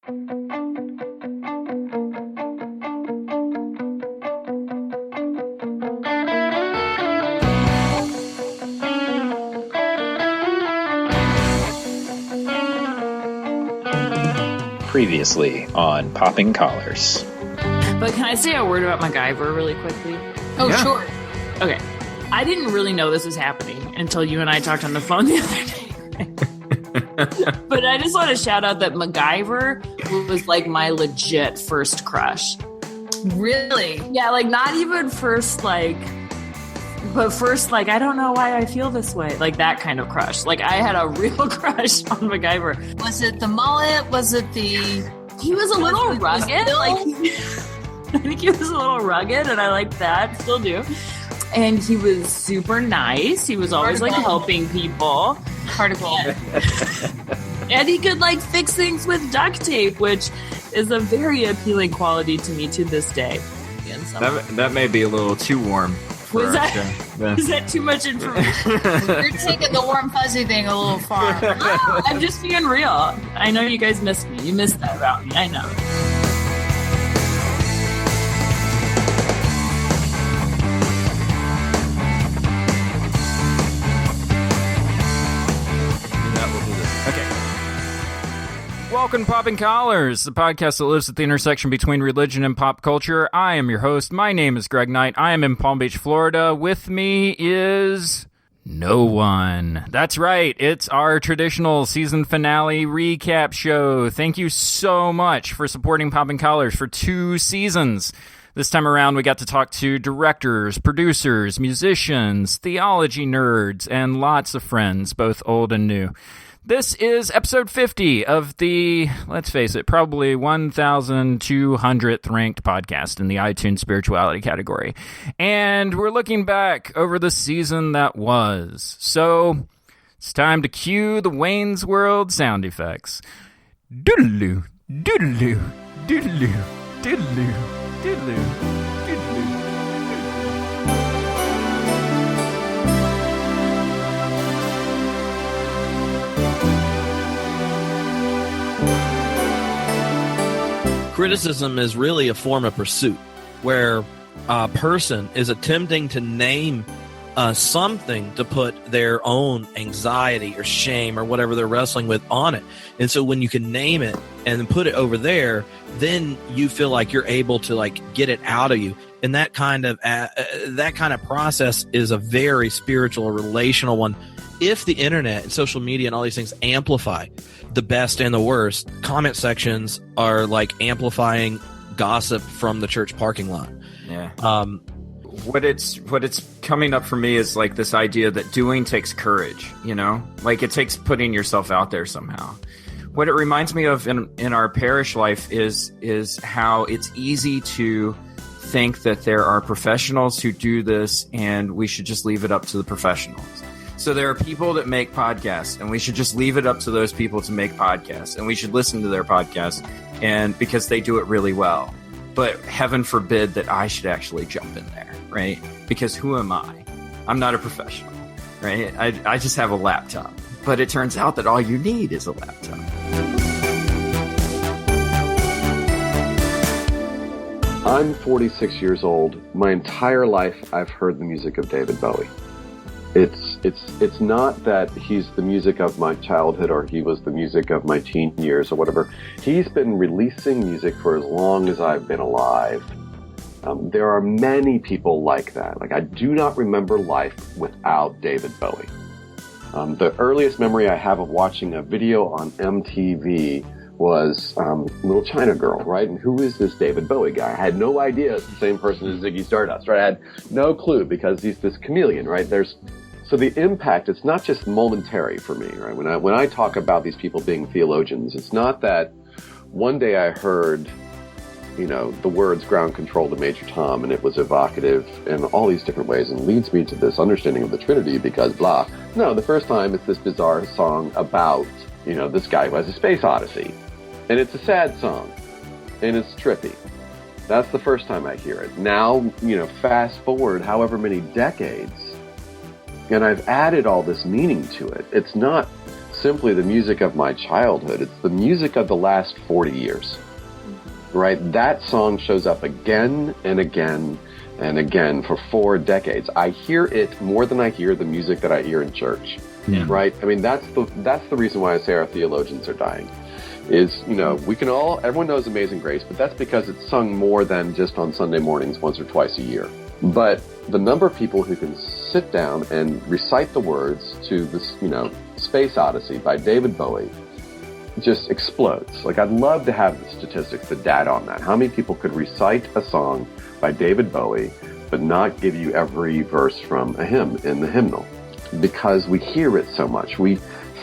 Previously on Popping Collars. But can I say a word about MacGyver really quickly? Oh, yeah. Sure. Okay. I didn't really know this was happening until you and I talked on the phone the other day. But I just want to shout out that MacGyver was like my legit first crush. Really? Yeah, like not even first, like, but first, like, I don't know why I feel this way. Like that kind of crush. Like I had a real crush on MacGyver. Was it the mullet? Was it the... He was a little rugged. Like, I think he was a little rugged, and I liked that. Still do. And he was super nice. He was always like helping people. Particle. And he could like fix things with duct tape, which is a very appealing quality to me to this day. That may be a little too warm. Was that too much information? You're taking the warm fuzzy thing a little far. No, I'm just being real. I know you guys missed me. You missed that about me. I know. Welcome to Popping Collars, the podcast that lives at the intersection between religion and pop culture. I am your host. My name is Greg Knight. I am in Palm Beach, Florida. With me is no one. That's right. It's our traditional season finale recap show. Thank you so much for supporting Popping Collars for 2 seasons. This time around, we got to talk to directors, producers, musicians, theology nerds, and lots of friends, both old and new. This is episode 50 of the, let's face it, probably 1,200th ranked podcast in the iTunes spirituality category. And we're looking back over the season that was. So it's time to cue the Wayne's World sound effects. Doodaloo, doodaloo, doodaloo, doodaloo, doodaloo. Criticism is really a form of pursuit where a person is attempting to name something to put their own anxiety or shame or whatever they're wrestling with on it. And so when you can name it and then put it over there, then you feel like you're able to like get it out of you. And that kind of process is a very spiritual or relational one. If the internet and social media and all these things amplify the best and the worst, comment sections are like amplifying gossip from the church parking lot. Yeah. What it's coming up for me is like this idea that doing takes courage, you know? Like it takes putting yourself out there somehow. What it reminds me of in our parish life is how it's easy to think that there are professionals who do this and we should just leave it up to the professionals. So there are people that make podcasts, and we should just leave it up to those people to make podcasts, and we should listen to their podcasts, and because they do it really well. But heaven forbid that I should actually jump in there, right? Because who am I? I'm not a professional, right? I just have a laptop. But it turns out that all you need is a laptop. I'm 46 years old. My entire life, I've heard the music of David Bowie. It's not that he's the music of my childhood or he was the music of my teen years or whatever. He's been releasing music for as long as I've been alive. There are many people like that. Like I do not remember life without David Bowie. The earliest memory I have of watching a video on MTV was Little China Girl, right? And who is this David Bowie guy? I had no idea it's the same person as Ziggy Stardust, right? I had no clue because he's this chameleon, right? So the impact, it's not just momentary for me, right? When I talk about these people being theologians, it's not that one day I heard, the words ground control to Major Tom and it was evocative in all these different ways and leads me to this understanding of the Trinity because blah. No, the first time it's this bizarre song about, this guy who has a space odyssey. And it's a sad song. And it's trippy. That's the first time I hear it. Now, fast forward however many decades, and I've added all this meaning to it. It's not simply the music of my childhood. It's the music of the last 40 years, right? That song shows up again and again and again for 4 decades. I hear it more than I hear the music that I hear in church, right? I mean, that's the reason why I say our theologians are dying. Is, you know, everyone knows Amazing Grace, but that's because it's sung more than just on Sunday mornings once or twice a year. But the number of people who can sit down and recite the words to this, you know, Space Odyssey by David Bowie just explodes. Like, I'd love to have the statistics, the data on that. How many people could recite a song by David Bowie but not give you every verse from a hymn in the hymnal? Because we hear it so much. We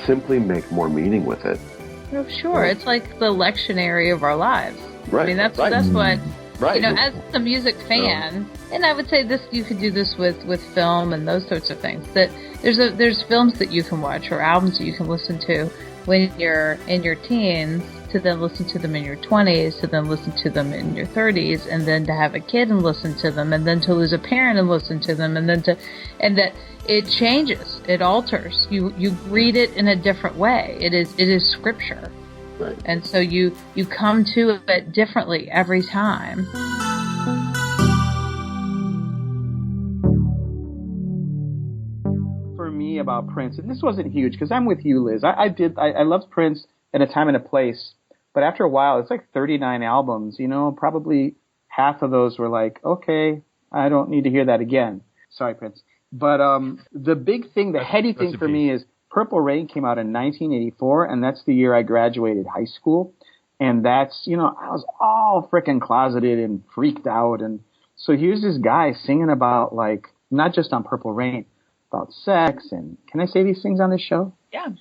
simply make more meaning with it. Oh, sure. It's like the lectionary of our lives. Right. I mean, that's what, you know, as a music fan, and I would say this, you could do this with film and those sorts of things, that there's films that you can watch or albums that you can listen to when you're in your teens, to then listen to them in your 20s, to then listen to them in your 30s, and then to have a kid and listen to them, and then to lose a parent and listen to them, and that it changes, it alters. You read it in a different way. It is scripture, right? And so you come to it differently every time. For me, about Prince, and this wasn't huge because I'm with you, Liz. I loved Prince in a time and a place. But after a while, it's like 39 albums, you know, probably half of those were like, okay, I don't need to hear that again. Sorry, Prince. But the big thing, the heady thing for me is Purple Rain came out in 1984, and that's the year I graduated high school. And that's, you know, I was all freaking closeted and freaked out. And so here's this guy singing about, like, not just on Purple Rain, about sex, and can I say these things on this show?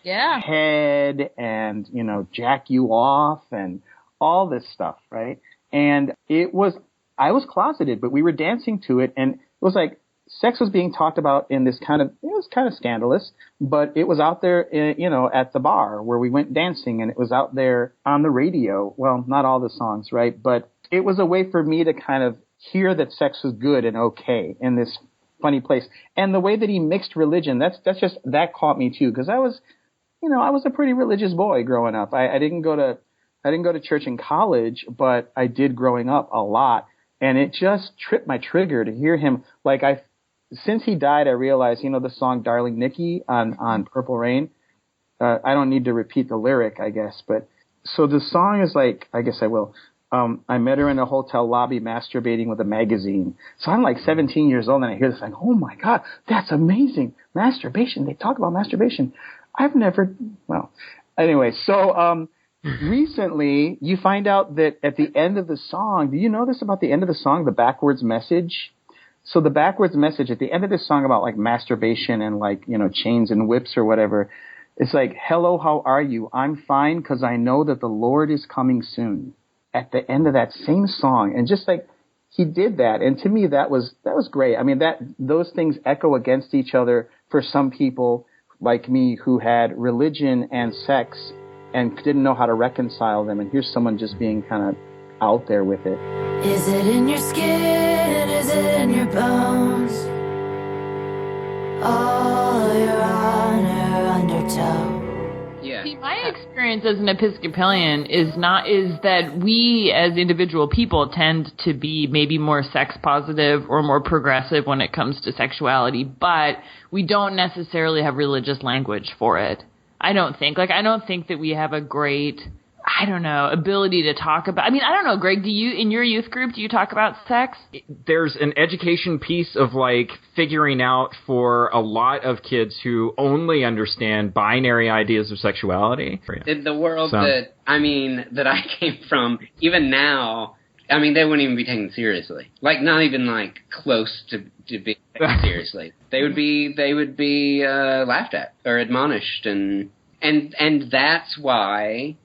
Yeah. Head and, you know, jack you off and all this stuff, right? And I was closeted, but we were dancing to it, and it was like sex was being talked about in this kind of, it was kind of scandalous, but it was out there, you know, at the bar where we went dancing, and it was out there on the radio. Well, not all the songs, right? But it was a way for me to kind of hear that sex was good and okay in this funny place. And the way that he mixed religion, that caught me too, because I was a pretty religious boy growing up. I didn't go to church in college, but I did growing up a lot, and it just tripped my trigger to hear him. Like, since he died, I realized, you know, the song Darling Nikki on Purple Rain, I don't need to repeat the lyric, I guess, but so the song is like, I guess I will. I met her in a hotel lobby masturbating with a magazine. So I'm like 17 years old, and I hear this like, oh my God, that's amazing. Masturbation. They talk about masturbation. Anyway, so recently you find out that at the end of the song, do you know this about the end of the song, the backwards message? So the backwards message at the end of this song about like masturbation and like, you know, chains and whips or whatever, it's like, hello, how are you? I'm fine because I know that the Lord is coming soon. At the end of that same song, and just like he did that, and to me that was great. I mean, those things echo against each other for some people like me who had religion and sex and didn't know how to reconcile them, and here's someone just being kind of out there with it. Is it in your skin? Is it in your bones? All your honor undertow. Yeah. See, my experience as an Episcopalian is that we as individual people tend to be maybe more sex positive or more progressive when it comes to sexuality, but we don't necessarily have religious language for it. I don't think that we have a great, ability to talk about. I mean, I don't know, Greg, in your youth group, do you talk about sex? There's an education piece of like figuring out for a lot of kids who only understand binary ideas of sexuality. In the world that I came from, even now, I mean, they wouldn't even be taken seriously. Like, not even like close to being taken seriously. They would be laughed at or admonished, and that's why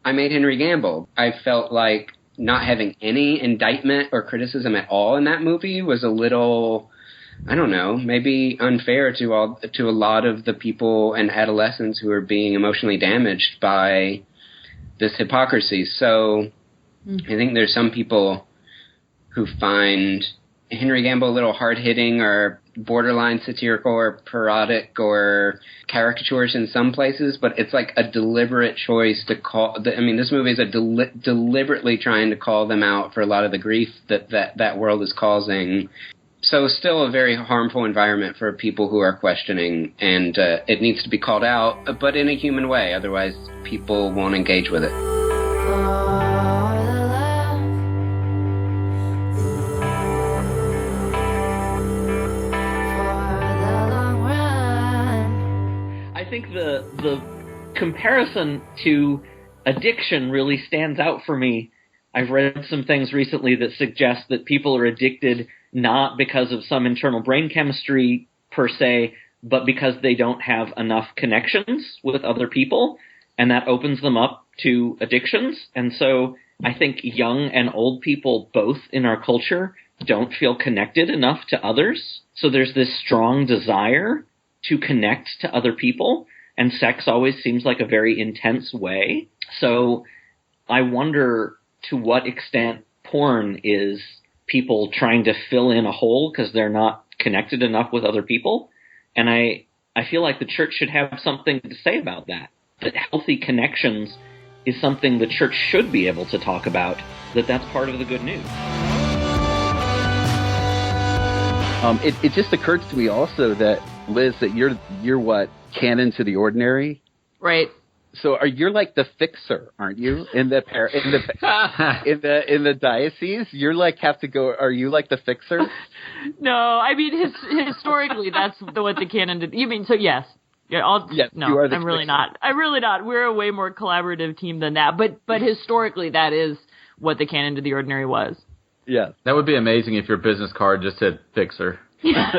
I made Henry Gamble. I felt like not having any indictment or criticism at all in that movie was a little, I don't know, maybe unfair to a lot of the people and adolescents who are being emotionally damaged by this hypocrisy. So I think there's some people who find Henry Gamble a little hard-hitting or borderline satirical or parodic or caricatures in some places, but it's like a deliberate choice to call. This movie is deliberately trying to call them out for a lot of the grief that world is causing. So still a very harmful environment for people who are questioning, and it needs to be called out, but in a human way. Otherwise, people won't engage with it. I think the comparison to addiction really stands out for me. I've read some things recently that suggest that people are addicted not because of some internal brain chemistry per se, but because they don't have enough connections with other people, and that opens them up to addictions. And so I think young and old people both in our culture don't feel connected enough to others. So there's this strong desire to connect to other people, and sex always seems like a very intense way. So I wonder to what extent porn is people trying to fill in a hole because they're not connected enough with other people. And I feel like the church should have something to say about that healthy connections is something the church should be able to talk about, that's part of the good news. It just occurred to me also that, Liz, that you're what, canon to the ordinary? Right. So you're like the fixer, aren't you? In the diocese, you're like have to go. Are you like the fixer? No, I mean historically, that's what the canon did. You mean so? Yes. Yeah. Yes. No, you are the I'm really fixer. not. I'm really not. We're a way more collaborative team than that. But historically, that is what the canon to the ordinary was. Yeah. That would be amazing if your business card just said fixer. I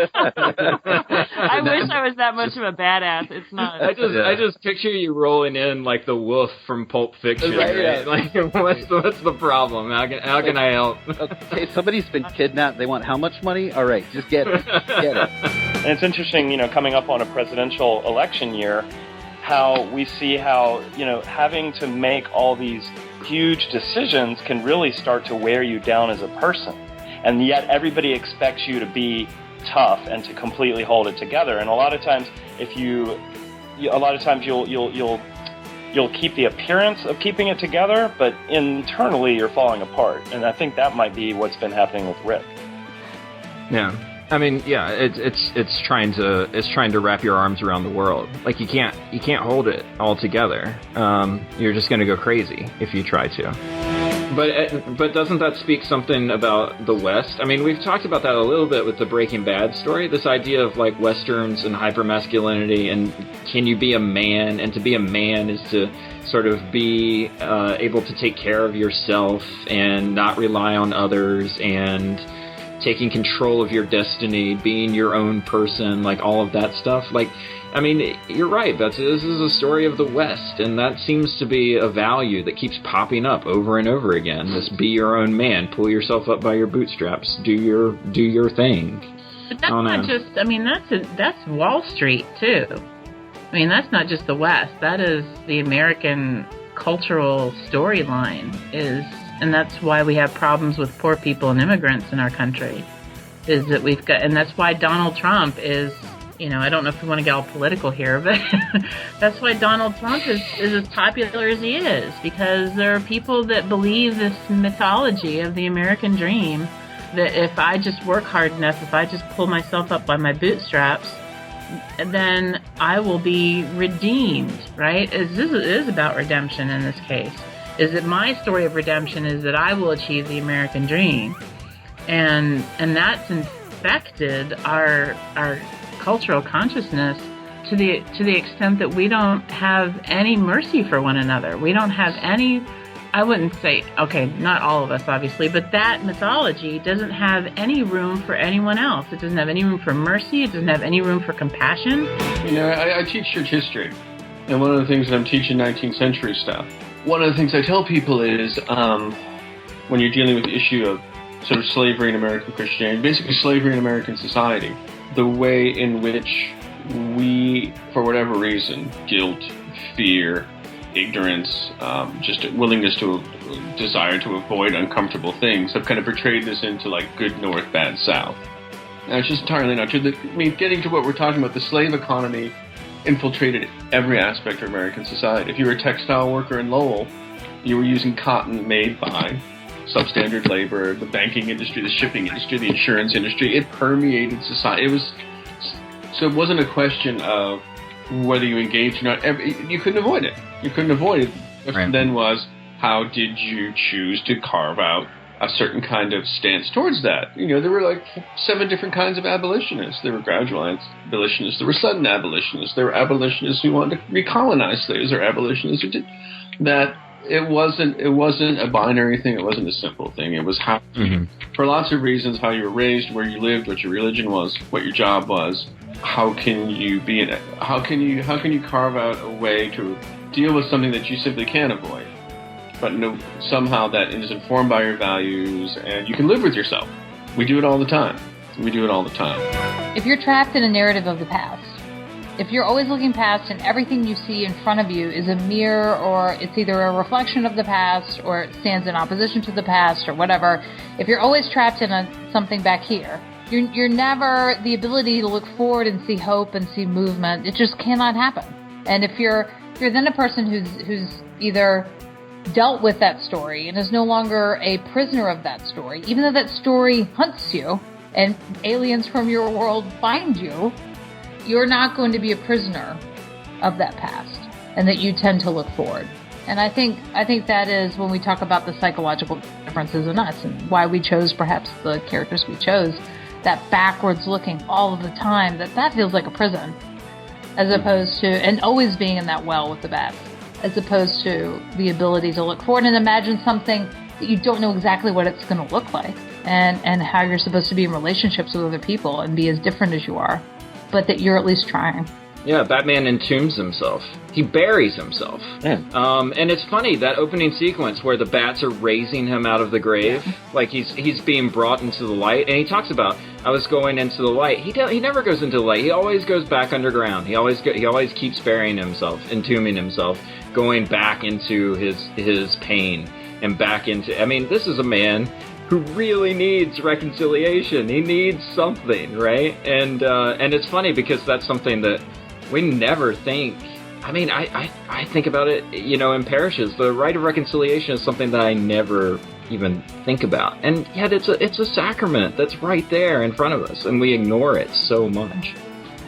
wish I was that much of a badass. It's not. I just picture you rolling in like the wolf from Pulp Fiction. Right? Yeah. Like, what's the problem? How can I help? Okay, somebody's been kidnapped. They want how much money? All right, just get it. Get it. And it's interesting, coming up on a presidential election year, how we see how, having to make all these huge decisions can really start to wear you down as a person. And yet everybody expects you to be tough and to completely hold it together. And a lot of times, you'll keep the appearance of keeping it together, but internally you're falling apart. And I think that might be what's been happening with Rick. Yeah. I mean, yeah, it's trying to wrap your arms around the world. Like you can't hold it all together. You're just going to go crazy if you try to. But doesn't that speak something about the West? I mean, we've talked about that a little bit with the Breaking Bad story. This idea of like Westerns and hypermasculinity, and can you be a man? And to be a man is to sort of be able to take care of yourself and not rely on others, and taking control of your destiny, being your own person, like all of that stuff. Like, I mean, you're right. This is a story of the West, and that seems to be a value that keeps popping up over and over again. This be your own man, pull yourself up by your bootstraps, do your thing. But that's not just. I mean, that's Wall Street too. I mean, that's not just the West. That is the American cultural storyline. And that's why we have problems with poor people and immigrants in our country. Is that we've got, and that's why Donald Trump is. I don't know if we want to get all political here, but that's why Donald Trump is as popular as he is, because there are people that believe this mythology of the American dream, that if I just work hard enough, if I just pull myself up by my bootstraps, then I will be redeemed, right? It is about redemption in this case. Is that my story of redemption is that I will achieve the American dream. And that's infected our cultural consciousness to the extent that we don't have any mercy for one another. We don't have any, I wouldn't say, okay, not all of us obviously, but that mythology doesn't have any room for anyone else. It doesn't have any room for mercy. It doesn't have any room for compassion. I teach church history, and one of the things that I'm teaching 19th century stuff, one of the things I tell people is when you're dealing with the issue of sort of slavery in American Christianity, basically slavery in American society, the way in which we, for whatever reason, guilt, fear, ignorance, just a willingness to desire to avoid uncomfortable things, have kind of portrayed this into like good North, bad South. It's just entirely not true. Getting to what we're talking about, the slave economy infiltrated every aspect of American society. If you were a textile worker in Lowell, you were using cotton made by substandard labor, the banking industry, the shipping industry, the insurance industry. It permeated society. So it wasn't a question of whether you engaged or not. You couldn't avoid it. You couldn't avoid it. The question then was, how did you choose to carve out a certain kind of stance towards that? There were like 7 different kinds of abolitionists. There were gradual abolitionists. There were sudden abolitionists. There were abolitionists who wanted to recolonize slaves, or abolitionists who did that. It wasn't a binary thing. It wasn't a simple thing. It was how, for lots of reasons, how you were raised, where you lived, what your religion was, what your job was. How can you carve out a way to deal with something that you simply can't avoid, but somehow that is informed by your values, and you can live with yourself. We do it all the time. If you're trapped in a narrative of the past, if you're always looking past and everything you see in front of you is a mirror, or it's either a reflection of the past or it stands in opposition to the past or whatever, if you're always trapped in something back here, you're never the ability to look forward and see hope and see movement. It just cannot happen. And if you're then a person who's either dealt with that story and is no longer a prisoner of that story, even though that story hunts you and aliens from your world find you, you're not going to be a prisoner of that past, and that you tend to look forward. And I think that is when we talk about the psychological differences in us and why we chose perhaps the characters we chose, that backwards looking all of the time, that feels like a prison, as opposed to, and always being in that well with the bats, as opposed to the ability to look forward and imagine something that you don't know exactly what it's going to look like, and how you're supposed to be in relationships with other people and be as different as you are, but that you're at least trying. Yeah, Batman entombs himself. He buries himself. Yeah. And it's funny, that opening sequence where the bats are raising him out of the grave, like he's being brought into the light, and he talks about, I was going into the light. He never goes into the light. He always goes back underground. He always keeps burying himself, entombing himself, going back into his pain and back into. I mean, this is a man who really needs reconciliation. He needs something, right? And it's funny because that's something that we never think. I mean, I think about it, in parishes. The rite of reconciliation is something that I never even think about. And yet it's a sacrament that's right there in front of us, and we ignore it so much.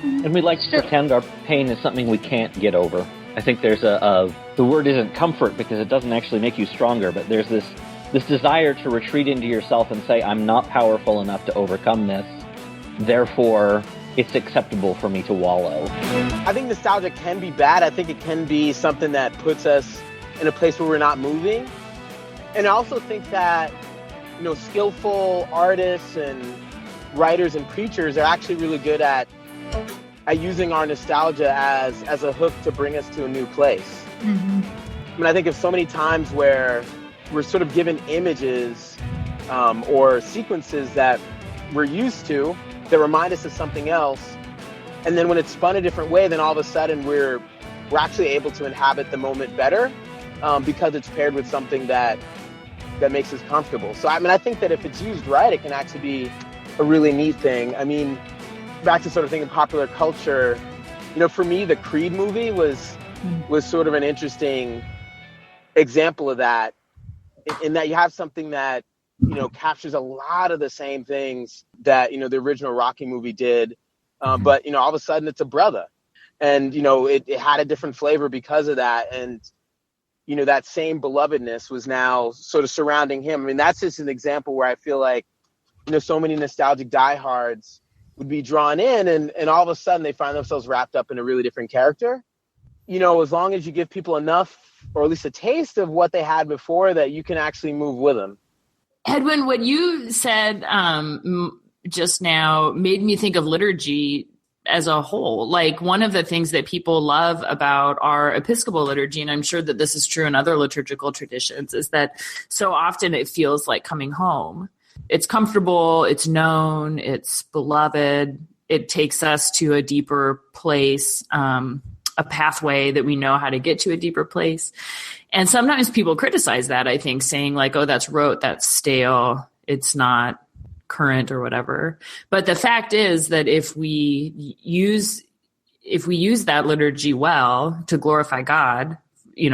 And we like to pretend our pain is something we can't get over. I think there's the word isn't comfort, because it doesn't actually make you stronger, but there's this desire to retreat into yourself and say, I'm not powerful enough to overcome this, therefore it's acceptable for me to wallow. I think nostalgia can be bad. I think it can be something that puts us in a place where we're not moving. And I also think that, skillful artists and writers and preachers are actually really good at using our nostalgia as a hook to bring us to a new place. Mm-hmm. I mean, I think of so many times where we're sort of given images or sequences that we're used to that remind us of something else, and then when it's spun a different way, then all of a sudden we're actually able to inhabit the moment better because it's paired with something that makes us comfortable. So I mean, I think that if it's used right, it can actually be a really neat thing. I mean, back to sort of thinking popular culture, for me, the Creed movie was sort of an interesting example of that, in that you have something that captures a lot of the same things that the original Rocky movie did, but all of a sudden it's a brother, and it had a different flavor because of that, and that same belovedness was now sort of surrounding him. I mean, that's just an example where I feel like so many nostalgic diehards would be drawn in, and all of a sudden they find themselves wrapped up in a really different character. As long as you give people enough, or at least a taste of what they had before, that you can actually move with them. Edwin, what you said just now made me think of liturgy as a whole. Like, one of the things that people love about our Episcopal liturgy, and I'm sure that this is true in other liturgical traditions, is that so often it feels like coming home. It's comfortable, it's known, it's beloved, it takes us to a deeper place, a pathway that we know how to get to a deeper place. And sometimes people criticize that, I think, saying like, oh, that's rote, that's stale, it's not current or whatever. But the fact is that if we use that liturgy well to glorify God,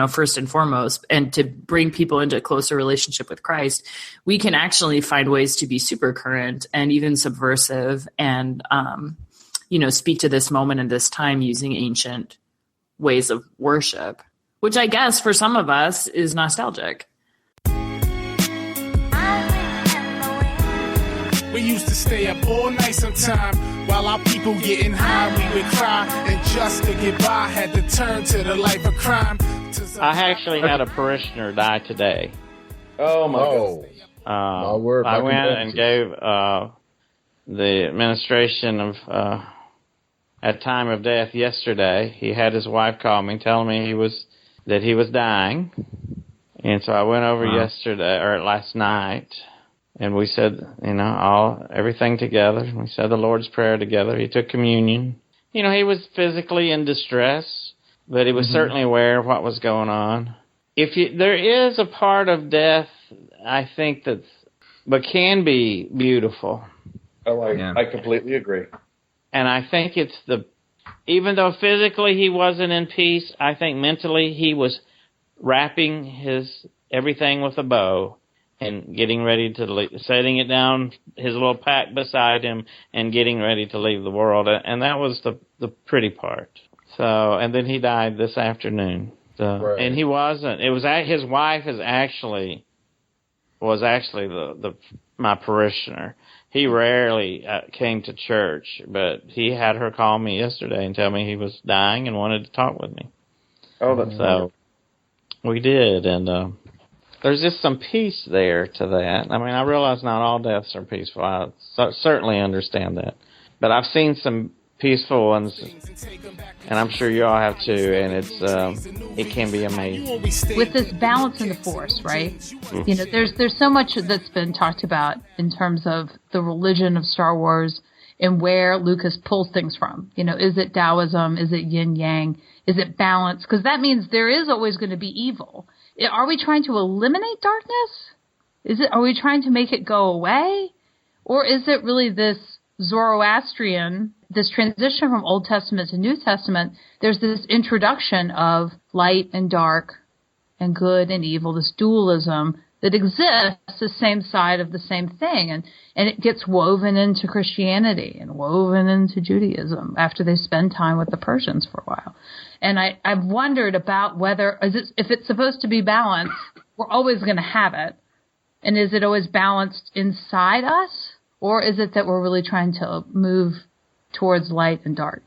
first and foremost, and to bring people into a closer relationship with Christ, we can actually find ways to be super current and even subversive and, speak to this moment and this time using ancient ways of worship, which I guess for some of us is nostalgic. We used to stay up all night sometime while our people getting high. We would cry, and just to get by, had to turn to the life of crime. I actually had a parishioner die today. Oh my goodness! My word! I went and gave the administration of at time of death yesterday. He had his wife call me, telling me that he was dying, and so I went over last night. And we said, everything together. We said the Lord's Prayer together. He took communion. He was physically in distress, but he was certainly aware of what was going on. There is a part of death, I think, but can be beautiful. Oh, I completely agree. And I think even though physically he wasn't in peace, I think mentally he was wrapping everything with a bow. And getting ready to leave, setting it down, his little pack beside him, and getting ready to leave the world. And that was the pretty part. So, and then he died this afternoon. So, right. And he wasn't. It was his wife was actually my parishioner. He rarely came to church, but he had her call me yesterday and tell me he was dying and wanted to talk with me. Oh, that's so. We did, and. There's just some peace there to that. I mean, I realize not all deaths are peaceful. I certainly understand that. But I've seen some peaceful ones, and I'm sure you all have too, and it can be amazing. With this balance in the Force, right? Mm-hmm. There's so much that's been talked about in terms of the religion of Star Wars and where Lucas pulls things from. Is it Taoism? Is it yin yang? Is it balance? Because that means there is always going to be evil. Are we trying to eliminate darkness? Are we trying to make it go away? Or is it really this Zoroastrian, this transition from Old Testament to New Testament? There's this introduction of light and dark and good and evil, this dualism that exists, the same side of the same thing. And it gets woven into Christianity and woven into Judaism after they spend time with the Persians for a while. And I've wondered about whether, if it's supposed to be balanced, we're always going to have it. And is it always balanced inside us? Or is it that we're really trying to move towards light and dark?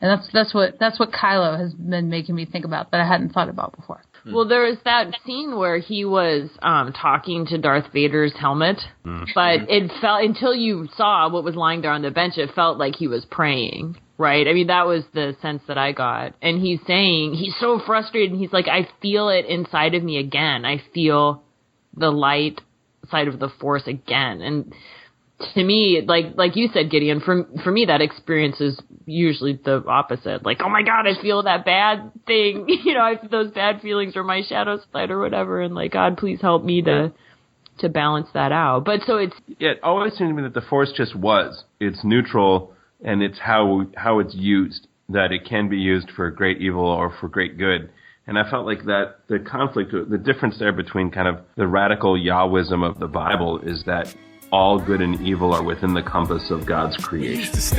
And that's what Kylo has been making me think about that I hadn't thought about before. Well, there was that scene where he was talking to Darth Vader's helmet, but it felt, until you saw what was lying there on the bench, it felt like he was praying, right? I mean, that was the sense that I got. And he's saying, he's so frustrated, and he's like, I feel it inside of me again. I feel the light side of the Force again. And to me, like you said, Gideon, for me, that experience is usually the opposite. Like, oh my God, I feel that bad thing. Those bad feelings are my shadow side or whatever. And like, God, please help me to balance that out. But so it always seemed to me that the Force just was. It's neutral, and it's how it's used, that it can be used for great evil or for great good. And I felt like that the conflict, the difference there between kind of the radical Yahwism of the Bible is that all good and evil are within the compass of God's creation. So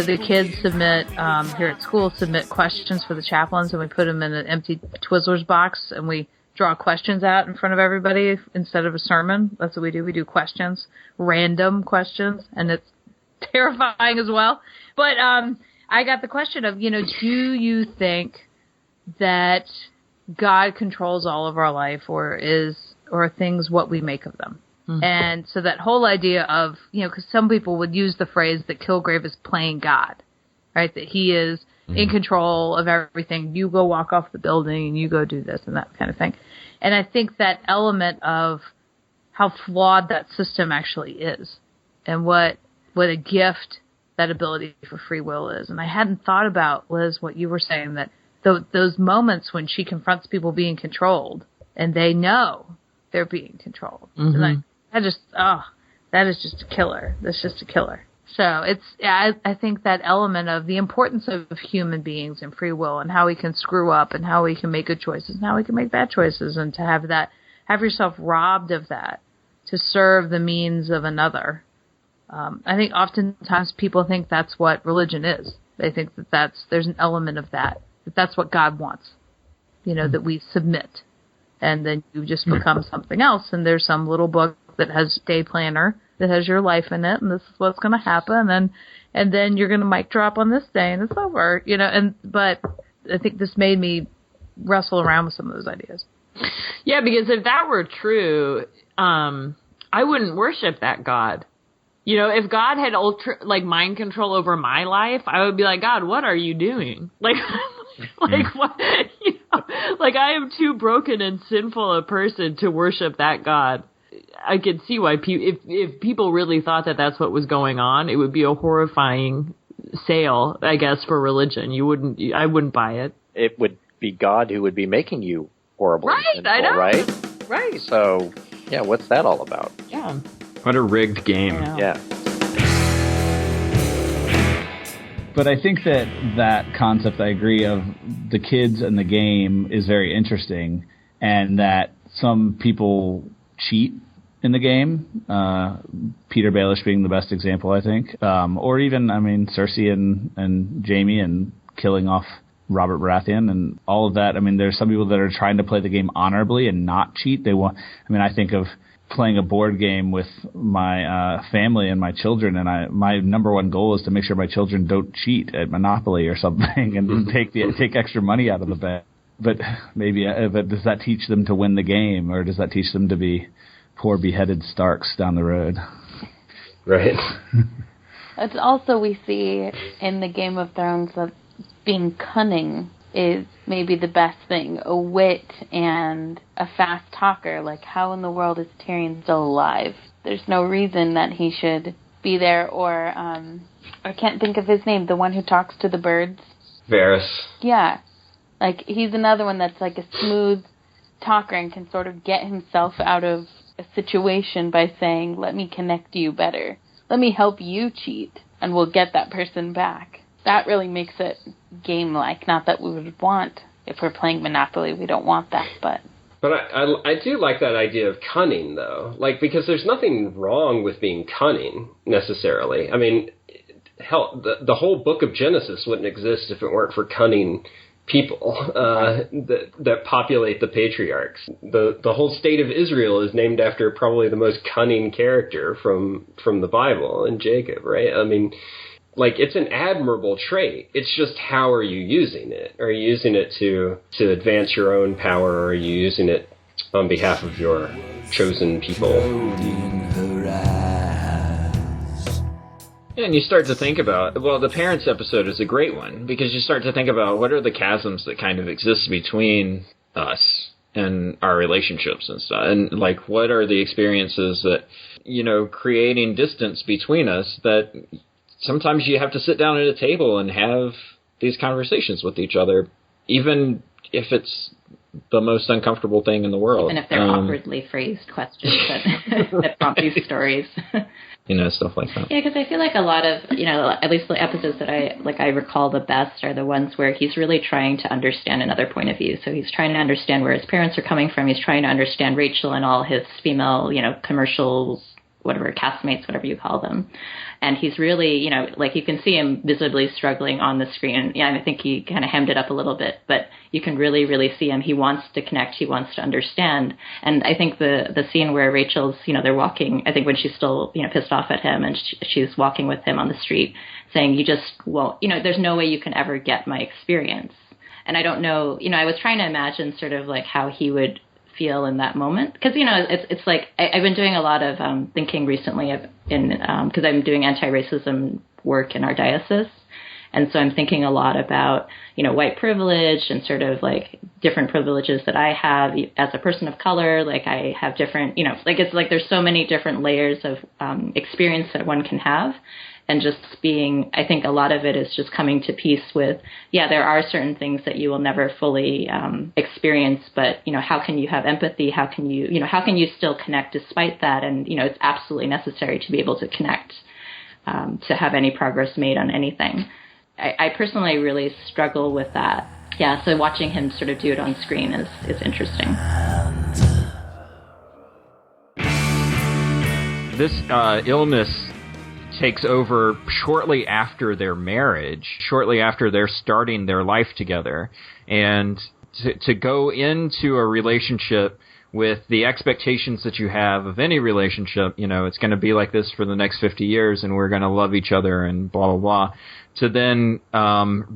the kids submit, here at school, submit questions for the chaplains, and we put them in an empty Twizzlers box, and we draw questions out in front of everybody instead of a sermon. That's what we do. We do questions, random questions, and it's terrifying as well. But I got the question of, do you think that God controls all of our life, or are things what we make of them? Mm-hmm. And so that whole idea of, because some people would use the phrase that Kilgrave is playing God, right? That he is in control of everything. You go walk off the building and you go do this and that kind of thing. And I think that element of how flawed that system actually is and what a gift that ability for free will is. And I hadn't thought about, Liz, what you were saying, that those moments when she confronts people being controlled and they know they're being controlled. Mm-hmm. And I that is just a killer. That's just a killer. So I think that element of the importance of human beings and free will and how we can screw up and how we can make good choices and how we can make bad choices, and to have yourself robbed of that to serve the means of another. I think oftentimes people think that's what religion is. They think that there's an element of that's what God wants, that we submit. And then you just become something else. And there's some little book that has day planner that has your life in it, and this is what's going to happen. And then you're going to mic drop on this day, and it's over. But I think this made me wrestle around with some of those ideas. Yeah, because if that were true, I wouldn't worship that God. If God had mind control over my life, I would be like, God, what are you doing? What? I am too broken and sinful a person to worship that God. I could see why if people really thought that that's what was going on, it would be a horrifying sale, I guess, for religion. I wouldn't buy it. It would be God who would be making you horrible. Right, and sinful, I know. Right? Right. So, yeah, what's that all about? Yeah. What a rigged game. Yeah. But I think that concept, I agree, of the kids and the game is very interesting, and that some people cheat in the game. Peter Baelish being the best example, I think. Or even, Cersei and Jaime and killing off Robert Baratheon and all of that. There's some people that are trying to play the game honorably and not cheat. I think of playing a board game with my family and my children, and my number one goal is to make sure my children don't cheat at Monopoly or something and take extra money out of the bag. But but does that teach them to win the game, or does that teach them to be poor beheaded Starks down the road? Right. It's also, we see in the Game of Thrones that being cunning is maybe the best thing. A wit and a fast talker. How in the world is Tyrion still alive? There's no reason that he should be there. Or I can't think of his name, the one who talks to the birds. Varys. Yeah. He's another one that's a smooth talker and can sort of get himself out of a situation by saying, let me connect you better. Let me help you cheat, and we'll get that person back. That really makes it game-like. Not that we would want, if we're playing Monopoly, we don't want that, but... But I do like that idea of cunning, though. Because there's nothing wrong with being cunning, necessarily. Hell, the whole book of Genesis wouldn't exist if it weren't for cunning people that populate the patriarchs. The whole state of Israel is named after probably the most cunning character from the Bible, and Jacob, right? It's an admirable trait. It's just, how are you using it? Are you using it to advance your own power, or are you using it on behalf of your chosen people? Yeah, and you start to think about, the parents episode is a great one, because you start to think about what are the chasms that kind of exist between us and our relationships and stuff, and what are the experiences that, creating distance between us, that sometimes you have to sit down at a table and have these conversations with each other, even if it's the most uncomfortable thing in the world. And if they're awkwardly phrased questions that prompt these stories. Stuff like that. Yeah, because I feel like a lot of, at least the episodes that I recall the best are the ones where he's really trying to understand another point of view. So he's trying to understand where his parents are coming from. He's trying to understand Rachel and all his female, commercials, whatever, castmates, whatever you call them. And he's really, you can see him visibly struggling on the screen. Yeah, I think he kind of hemmed it up a little bit, but you can really, really see him. He wants to connect. He wants to understand. And I think the scene where Rachel's, they're walking, I think when she's still, pissed off at him and she's walking with him on the street saying, you just won't, there's no way you can ever get my experience. And I don't know, I was trying to imagine sort of how he would feel in that moment, because it's I've been doing a lot of thinking recently because I'm doing anti-racism work in our diocese, and so I'm thinking a lot about white privilege and sort of different privileges that I have as a person of color. I have different it's there's so many different layers of experience that one can have, and just being, I think a lot of it is just coming to peace with, there are certain things that you will never fully experience, but, how can you have empathy? How can you still connect despite that? And, it's absolutely necessary to be able to connect, to have any progress made on anything. I personally really struggle with that. Yeah, so watching him sort of do it on screen is interesting. This illness takes over shortly after their marriage, shortly after they're starting their life together. And to go into a relationship with the expectations that you have of any relationship, it's going to be like this for the next 50 years and we're going to love each other and blah, blah, blah, to then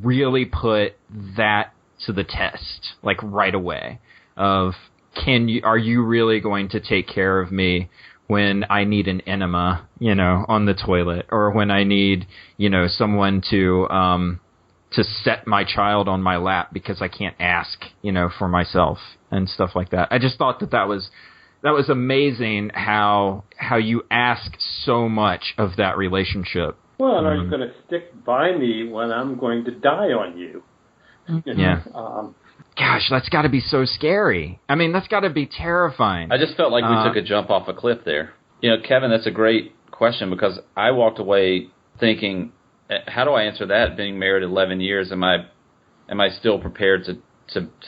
really put that to the test, like right away, of are you really going to take care of me when I need an enema, on the toilet, or when I need, someone to set my child on my lap because I can't ask, for myself and stuff like that. I just thought that was amazing how you ask so much of that relationship. Well, and are you going to stick by me when I'm going to die on you? Yeah. Gosh, that's got to be so scary. I mean, that's got to be terrifying. I just felt like we took a jump off a cliff there. Kevin, that's a great question, because I walked away thinking, how do I answer that? Being married 11 years, am I still prepared to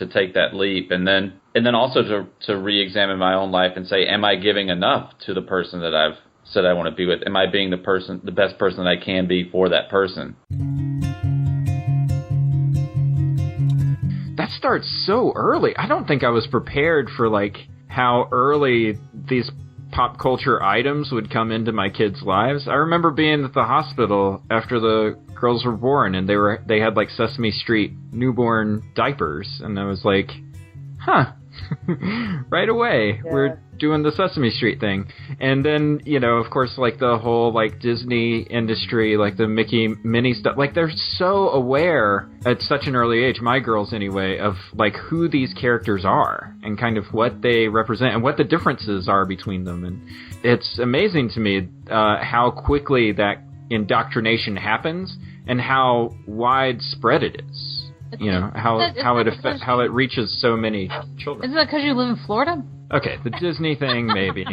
take that leap? And then also to re-examine my own life and say, am I giving enough to the person that I've said I want to be with? Am I being the best person that I can be for that person? That starts so early. I don't think I was prepared for how early these pop culture items would come into my kids' lives. I remember being at the hospital after the girls were born, and they had Sesame Street newborn diapers, and I was like, huh. Right away, we're doing the Sesame Street thing. And then, of course, the whole, Disney industry, the Mickey Minnie stuff, they're so aware at such an early age, my girls anyway, of, who these characters are and kind of what they represent and what the differences are between them. And it's amazing to me how quickly that indoctrination happens and how widespread it is. How it reaches so many children. Isn't that because you live in Florida? Okay, the Disney thing, maybe.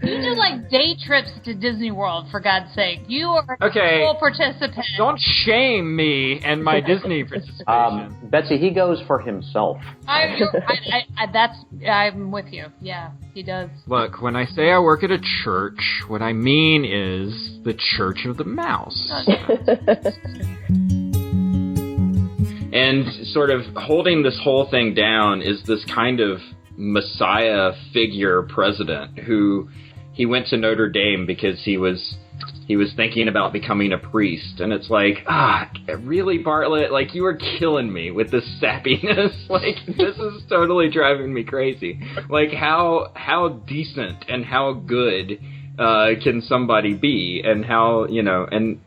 You do day trips to Disney World, for God's sake. You are a full participant. Don't shame me and my Disney participation. Betsy, he goes for himself. I'm with you. Yeah, he does. Look, when I say I work at a church, what I mean is the Church of the Mouse. And sort of holding this whole thing down is this kind of messiah figure president who he went to Notre Dame because he was thinking about becoming a priest. And it's really, Bartlett? You are killing me with this sappiness. This is totally driving me crazy. How decent and how good can somebody be? And how, and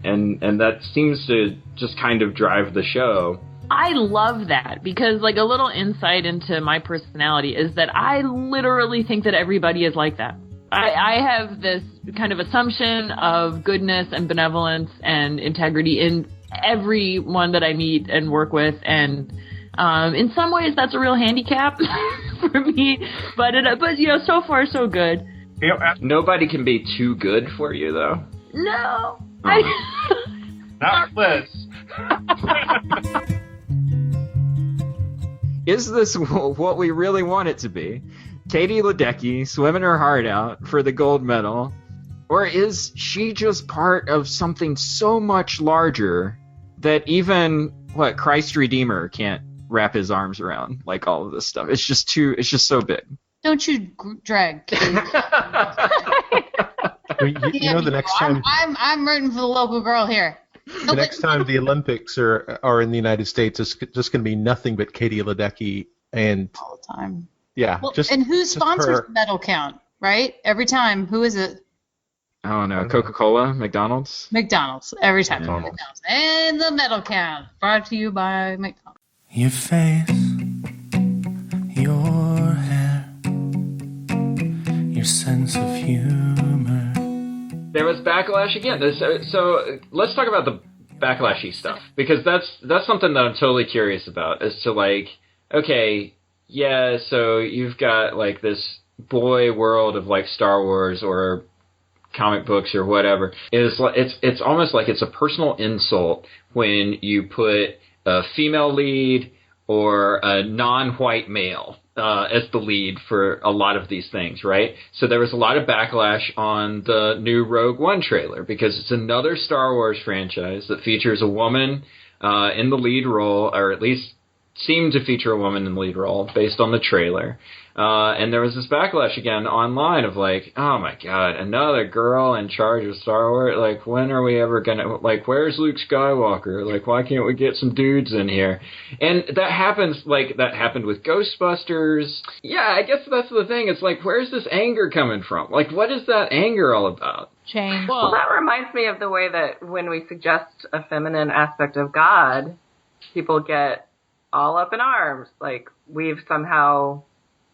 that seems to just kind of drive the show. I love that because, a little insight into my personality is that I literally think that everybody is like that. I have this kind of assumption of goodness and benevolence and integrity in everyone that I meet and work with, and in some ways that's a real handicap for me. But so far so good. Nobody can be too good for you, though. No, not Liz. Is this what we really want it to be? Katie Ledecky swimming her heart out for the gold medal? Or is she just part of something so much larger that even, Christ Redeemer can't wrap his arms around, all of this stuff? It's just so big. Don't you drag Katie. The next time... I'm rooting for the local girl here. The next time the Olympics are in the United States, it's just going to be nothing but Katie Ledecky and all the time. Yeah. And who sponsors the medal count? Right? Every time. Who is it? I don't know. Coca-Cola, McDonald's. McDonald's every time. McDonald's. And the medal count brought to you by McDonald's. Your face, your hair, your sense of humor. there was backlash again. So let's talk about the backlashy stuff, because that's something that I'm totally curious about, as to like, okay, yeah, so you've got like this boy world of like Star Wars or comic books or whatever. It's almost like it's a personal insult when you put a female lead or a non-white male as the lead for a lot of these things, right? So there was a lot of backlash on the new Rogue One trailer, because it's another Star Wars franchise that features a woman in the lead role, or at least seemed to feature a woman in the lead role based on the trailer. And there was this backlash again online of like, oh my god, another girl in charge of Star Wars? Like, when are we ever gonna, like, where's Luke Skywalker? Like, why can't we get some dudes in here? And that happens, like, that happened with Ghostbusters. Yeah, I guess that's the thing. It's like, where's this anger coming from? Like, what is that anger all about? Change. Well, that reminds me of the way that when we suggest a feminine aspect of God, people get all up in arms. Like, we've somehow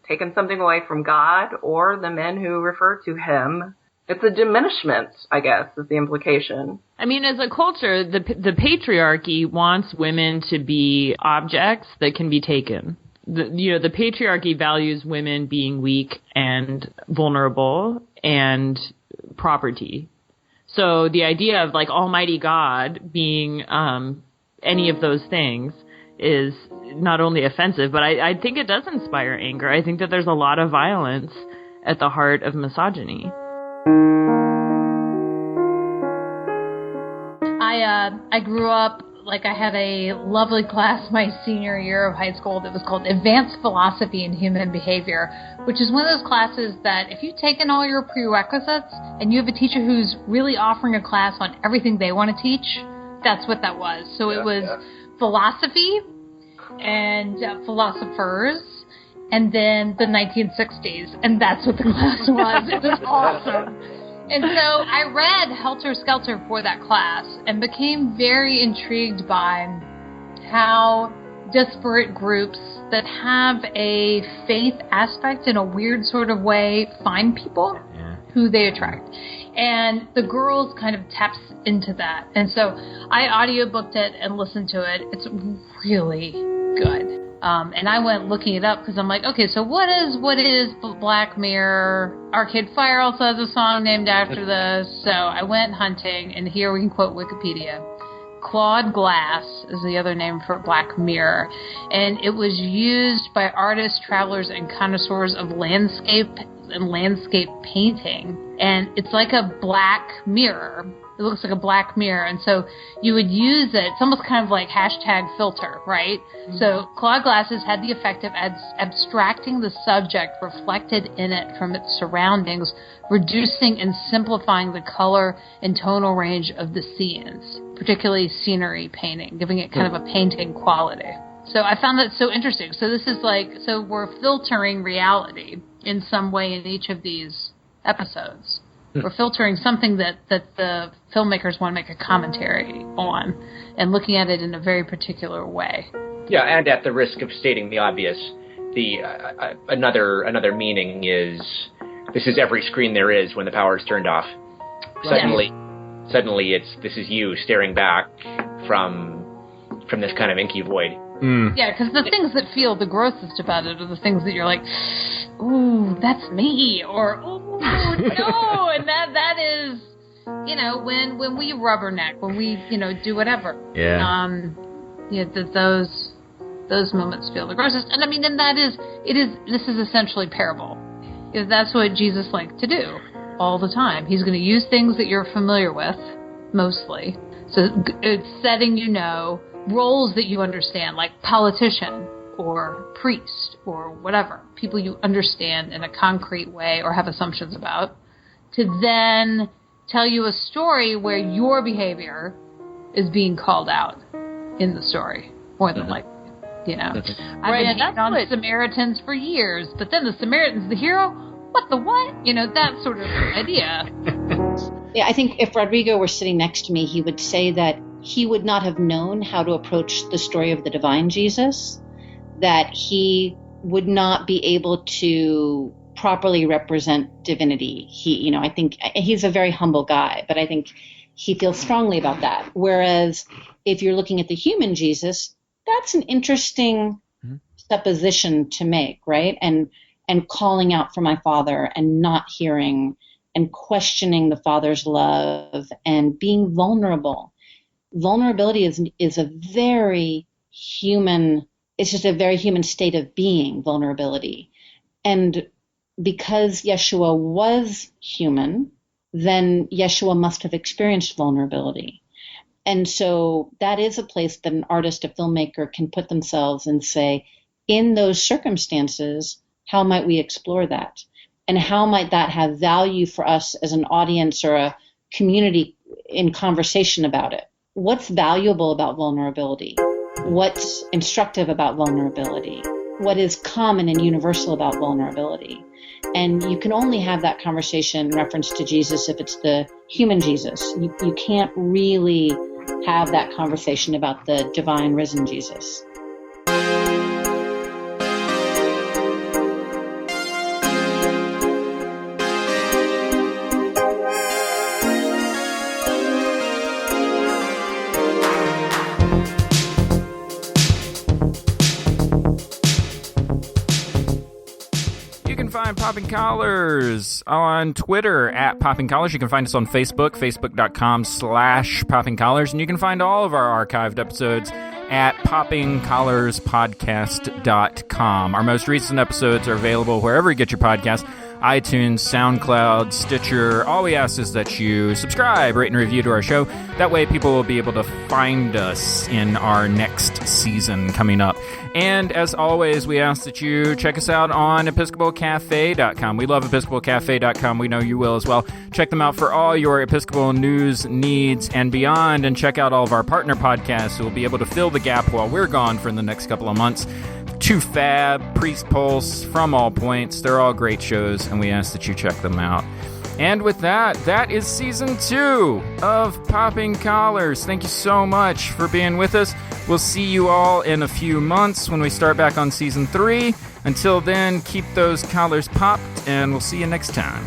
taken something away from God or the men who refer to him. It's a diminishment, I guess, is the implication. I mean, as a culture, the patriarchy wants women to be objects that can be taken. The patriarchy values women being weak and vulnerable and property. So the idea of like Almighty God being any of those things is not only offensive, but I think it does inspire anger. I think that there's a lot of violence at the heart of misogyny. I grew up, like, I had a lovely class my senior year of high school that was called Advanced Philosophy and Human Behavior, which is one of those classes that if you've taken all your prerequisites and you have a teacher who's really offering a class on everything they want to teach, that's what that was. So it was philosophy and philosophers, and then the 1960s, and that's what the class was. It was awesome. And so I read Helter Skelter for that class and became very intrigued by how disparate groups that have a faith aspect in a weird sort of way find people who they attract. And The Girls kind of taps into that. And so I audiobooked it and listened to it. It's really good. And I went looking it up because I'm like, okay, so what is Black Mirror? Arcade Fire also has a song named after this. So I went hunting, and here we can quote Wikipedia. Claude Glass is the other name for Black Mirror. And it was used by artists, travelers, and connoisseurs of landscape and landscape painting. And it's like a black mirror. It looks like a black mirror. And so you would use it. It's almost kind of like hashtag filter, right? Mm-hmm. So Claude Glasses had the effect of abstracting the subject reflected in it from its surroundings, reducing and simplifying the color and tonal range of the scenes, particularly scenery painting, giving it kind of a painting quality. So I found that so interesting. So this is like, so we're filtering reality in some way in each of these episodes. We're filtering something that the filmmakers want to make a commentary on and looking at it in a very particular way. Yeah, and at the risk of stating the obvious, another meaning is this is every screen there is when the power is turned off. Suddenly this is you staring back from this kind of inky void. Yeah, because the things that feel the grossest about it are the things that you're like, ooh, that's me, or ooh, no, and that is, when we rubberneck, when we, do whatever. Yeah. Those moments feel the grossest, and I mean, and this is essentially parable. That's what Jesus liked to do all the time. He's going to use things that you're familiar with, mostly. So it's setting, roles that you understand, like politician or priest or whatever, people you understand in a concrete way or have assumptions about, to then tell you a story where your behavior is being called out in the story, more than likely. I've been hating on Samaritans for years, but then the Samaritan's the hero? What the what? That sort of idea. Yeah, I think if Rodrigo were sitting next to me, he would say that he would not have known how to approach the story of the divine Jesus, that he would not be able to properly represent divinity. He, I think he's a very humble guy, but I think he feels strongly about that. Whereas if you're looking at the human Jesus, that's an interesting supposition to make, right? And calling out for my Father and not hearing and questioning the Father's love and being vulnerable. Vulnerability is a very human, it's just a very human state of being, vulnerability. And because Yeshua was human, then Yeshua must have experienced vulnerability. And so that is a place that an artist, a filmmaker can put themselves and say, in those circumstances, how might we explore that? And how might that have value for us as an audience or a community in conversation about it? What's valuable about vulnerability? What's instructive about vulnerability? What is common and universal about vulnerability? And you can only have that conversation in reference to Jesus if it's the human Jesus. You can't really have that conversation about the divine risen Jesus. Popping Collars on Twitter at Popping Collars. You can find us on Facebook, facebook.com/Popping Collars. And you can find all of our archived episodes at poppingcollarspodcast.com. Our most recent episodes are available wherever you get your podcasts, iTunes, SoundCloud, Stitcher. All we ask is that you subscribe, rate, and review to our show. That way people will be able to find us in our next season coming up. And as always, we ask that you check us out on EpiscopalCafe.com. We love EpiscopalCafe.com. We know you will as well. Check them out for all your Episcopal news needs and beyond. And check out all of our partner podcasts who will be able to fill the gap while we're gone for the next couple of months. Too Fab, Priest Pulse, From All Points. They're all great shows, and we ask that you check them out. And with that, that is Season 2 of Popping Collars. Thank you so much for being with us. We'll see you all in a few months when we start back on Season 3. Until then, keep those collars popped, and we'll see you next time.